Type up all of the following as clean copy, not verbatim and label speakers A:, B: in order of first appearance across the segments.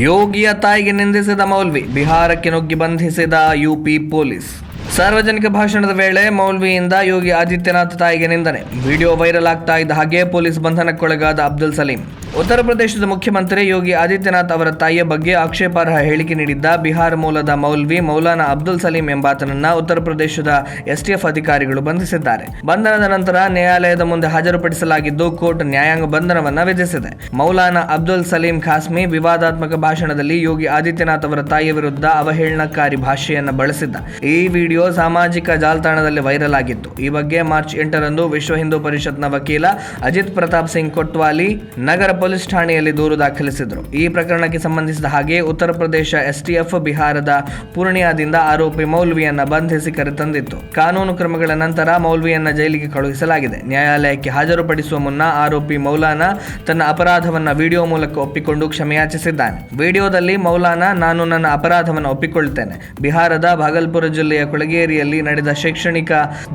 A: ಯೋಗಿಯ ತಾಯಿಗೆ ನಿಂದಿಸಿದ ಮೌಲ್ವಿ, ಬಿಹಾರಕ್ಕೆ ನುಗ್ಗಿ ಬಂಧಿಸಿದ ಯುಪಿ ಪೊಲೀಸ್. ಸಾರ್ವಜನಿಕ ಭಾಷಣದ ವೇಳೆ ಮೌಲ್ವಿಯಿಂದ ಯೋಗಿ ಆದಿತ್ಯನಾಥ್ ತಾಯಿಗೆ ನಿಂದನೆ. ವಿಡಿಯೋ ವೈರಲ್ ಆಗ್ತಾ ಇದ್ದ ಹಾಗೆ ಪೊಲೀಸ್ ಬಂಧನಕ್ಕೊಳಗಾದ ಅಬ್ದುಲ್ ಸಲೀಂ. ಉತ್ತರ ಪ್ರದೇಶದ ಮುಖ್ಯಮಂತ್ರಿ ಯೋಗಿ ಆದಿತ್ಯನಾಥ್ ಅವರ ತಾಯಿಯ ಬಗ್ಗೆ ಆಕ್ಷೇಪಾರ್ಹ ಹೇಳಿಕೆ ನೀಡಿದ್ದ ಬಿಹಾರ ಮೂಲದ ಮೌಲ್ವಿ ಮೌಲಾನಾ ಅಬ್ದುಲ್ ಸಲೀಂ ಎಂಬಾತನನ್ನ ಉತ್ತರ ಪ್ರದೇಶದ ಎಸ್ಟಿಎಫ್ ಅಧಿಕಾರಿಗಳು ಬಂಧಿಸಿದ್ದಾರೆ. ಬಂಧನದ ನಂತರ ನ್ಯಾಯಾಲಯದ ಮುಂದೆ ಹಾಜರುಪಡಿಸಲಾಗಿದ್ದು ಕೋರ್ಟ್ ನ್ಯಾಯಾಂಗ ಬಂಧನವನ್ನ ವಿಧಿಸಿದೆ. ಮೌಲಾನಾ ಅಬ್ದುಲ್ ಸಲೀಂ ಖಾಸ್ಮಿ ವಿವಾದಾತ್ಮಕ ಭಾಷಣದಲ್ಲಿ ಯೋಗಿ ಆದಿತ್ಯನಾಥ್ ಅವರ ತಾಯಿಯ ವಿರುದ್ಧ ಅವಹೇಳನಕಾರಿ ಭಾಷೆಯನ್ನು ಬಳಸಿದ್ದ. ಈ ವಿಡಿಯೋ ಸಾಮಾಜಿಕ ಜಾಲತಾಣದಲ್ಲಿ ವೈರಲ್ ಆಗಿತ್ತು. ಈ ಬಗ್ಗೆ ಮಾರ್ಚ್ 8ರಂದು ವಿಶ್ವ ಹಿಂದೂ ಪರಿಷತ್ನ ವಕೀಲ ಅಜಿತ್ ಪ್ರತಾಪ್ ಸಿಂಗ್ ಕೊಟ್ವಾಲಿ ನಗರ ಪೊಲೀಸ್ ಠಾಣೆಯಲ್ಲಿ ದೂರು ದಾಖಲಿಸಿದರು. ಈ ಪ್ರಕರಣಕ್ಕೆ ಸಂಬಂಧಿಸಿದ ಹಾಗೆ ಉತ್ತರ ಪ್ರದೇಶ ಎಸ್ಟಿಎಫ್ ಬಿಹಾರದ ಪೂರ್ಣಿಯಾದಿಂದ ಆರೋಪಿ ಮೌಲ್ವಿಯನ್ನ ಬಂಧಿಸಿ ಕರೆತಂದಿತ್ತು. ಕಾನೂನು ಕ್ರಮಗಳ ನಂತರ ಮೌಲ್ವಿಯನ್ನ ಜೈಲಿಗೆ ಕಳುಹಿಸಲಾಗಿದೆ. ನ್ಯಾಯಾಲಯಕ್ಕೆ ಹಾಜರುಪಡಿಸುವ ಮುನ್ನ ಆರೋಪಿ ಮೌಲಾನಾ ತನ್ನ ಅಪರಾಧವನ್ನ ವಿಡಿಯೋ ಮೂಲಕ ಒಪ್ಪಿಕೊಂಡು ಕ್ಷಮೆಯಾಚಿಸಿದ್ದಾನೆ. ವಿಡಿಯೋದಲ್ಲಿ ಮೌಲಾನಾ, ನಾನು ನನ್ನ ಅಪರಾಧವನ್ನು ಒಪ್ಪಿಕೊಳ್ಳುತ್ತೇನೆ. ಬಿಹಾರದ ಭಾಗಲ್ಪುರ ಜಿಲ್ಲೆಯ ಕೊಳಗೇರಿಯಲ್ಲಿ ನಡೆದ ಶೈಕ್ಷಣಿಕ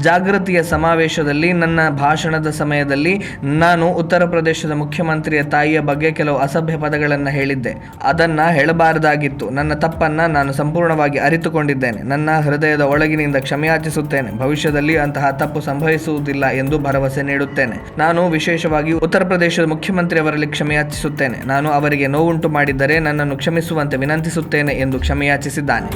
A: ಜಾಗೃತಿಯ ಸಮಾವೇಶದಲ್ಲಿ ನನ್ನ ಭಾಷಣದ ಸಮಯದಲ್ಲಿ ನಾನು ಉತ್ತರ ಪ್ರದೇಶದ ಮುಖ್ಯಮಂತ್ರಿಯ ತಾಯಿಯ ಬಗ್ಗೆ ಕೆಲವು ಅಸಭ್ಯ ಪದಗಳನ್ನು ಹೇಳಿದ್ದೆ. ಅದನ್ನ ಹೇಳಬಾರದಾಗಿತ್ತು. ನನ್ನ ತಪ್ಪನ್ನ ನಾನು ಸಂಪೂರ್ಣವಾಗಿ ಅರಿತುಕೊಂಡಿದ್ದೇನೆ. ನನ್ನ ಹೃದಯದ ಒಳಗಿನಿಂದ ಕ್ಷಮೆಯಾಚಿಸುತ್ತೇನೆ. ಭವಿಷ್ಯದಲ್ಲಿ ಅಂತಹ ತಪ್ಪು ಸಂಭವಿಸುವುದಿಲ್ಲ ಎಂದು ಭರವಸೆ ನೀಡುತ್ತೇನೆ. ನಾನು ವಿಶೇಷವಾಗಿ ಉತ್ತರ ಪ್ರದೇಶದ ಮುಖ್ಯಮಂತ್ರಿ ಅವರಲ್ಲಿ ಕ್ಷಮೆಯಾಚಿಸುತ್ತೇನೆ. ನಾನು ಅವರಿಗೆ ನೋವುಂಟು ಮಾಡಿದ್ದರೆ ನನ್ನನ್ನು ಕ್ಷಮಿಸುವಂತೆ ವಿನಂತಿಸುತ್ತೇನೆ ಎಂದು ಕ್ಷಮೆಯಾಚಿಸಿದ್ದಾನೆ.